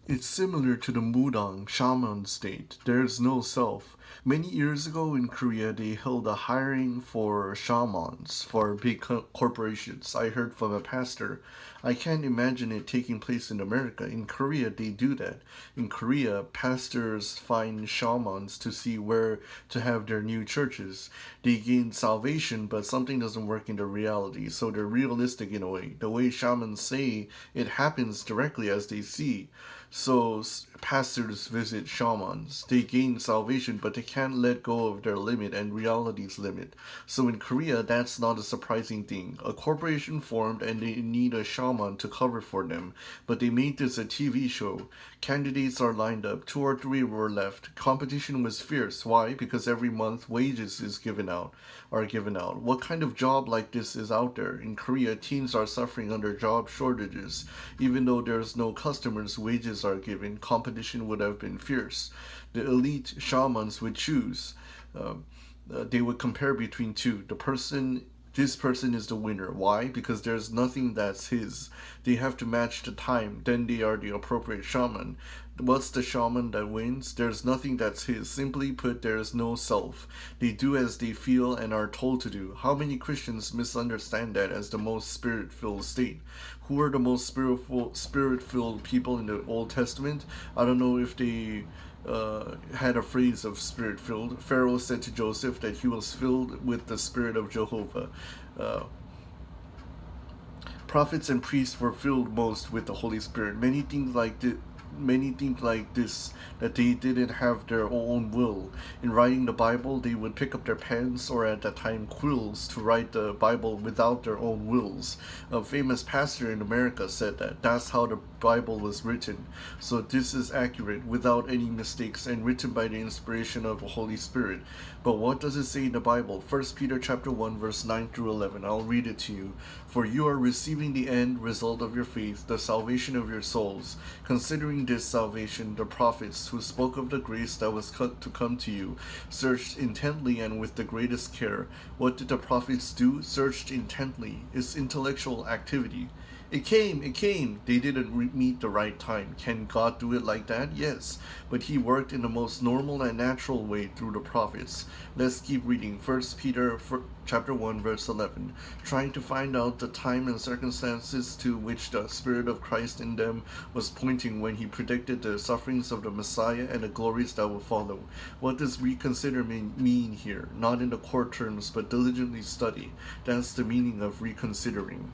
It's similar to the Mudang shaman state. There's no self. Many years ago in Korea, they held a hiring for shamans for big corporations. I heard from a pastor. I can't imagine it taking place in America. In Korea, they do that. In Korea, pastors find shamans to see where to have their new churches. They gain salvation, but something doesn't work in the reality. So they're realistic in a way. The way shamans say it happens directly as they see. So pastors visit shamans. They gain salvation, but they can't let go of their limit and reality's limit. So in Korea, that's not a surprising thing. A corporation formed and they need a shaman to cover for them. But they made this a TV show. Candidates are lined up. Two or three were left. Competition was fierce. Why? Because every month wages is given out are given out. What kind of job like this is out there? In Korea, teens are suffering under job shortages. Even though there's no customers, wages are given. Competition would have been fierce. The elite shamans would choose. They would compare between two. This person is the winner. Why? Because there's nothing that's his. They have to match the time. Then they are the appropriate shaman. What's the shaman that wins? There's nothing that's his. Simply put, there is no self. They do as they feel and are told to do. How many Christians misunderstand that as the most spirit-filled state? Who are the most spirit-filled people in the Old Testament? I don't know if they had a phrase of spirit filled. Pharaoh said to Joseph that he was filled with the spirit of Jehovah. Uh, Prophets and priests were filled most with the Holy Spirit. Many think like this, that they didn't have their own will. In writing the Bible, they would pick up their pens or at that time quills to write the Bible without their own wills. A famous pastor in America said that that's how the Bible was written. So this is accurate without any mistakes and written by the inspiration of the Holy Spirit. But what does it say in the Bible? 1 Peter chapter 1 verse 9 through 11. I'll read it to you. For you are receiving the end result of your faith, the salvation of your souls. Considering this salvation, the prophets who spoke of the grace that was to come to you searched intently and with the greatest care. What did the prophets do? Searched intently. It's intellectual activity. It came. They didn't meet the right time. Can God do it like that? Yes. But He worked in the most normal and natural way through the prophets. Let's keep reading. 1 Peter chapter 1 verse 11. Trying to find out the time and circumstances to which the Spirit of Christ in them was pointing when He predicted the sufferings of the Messiah and the glories that will follow. What does reconsider mean here? Not in the court terms, but diligently study. That's the meaning of reconsidering.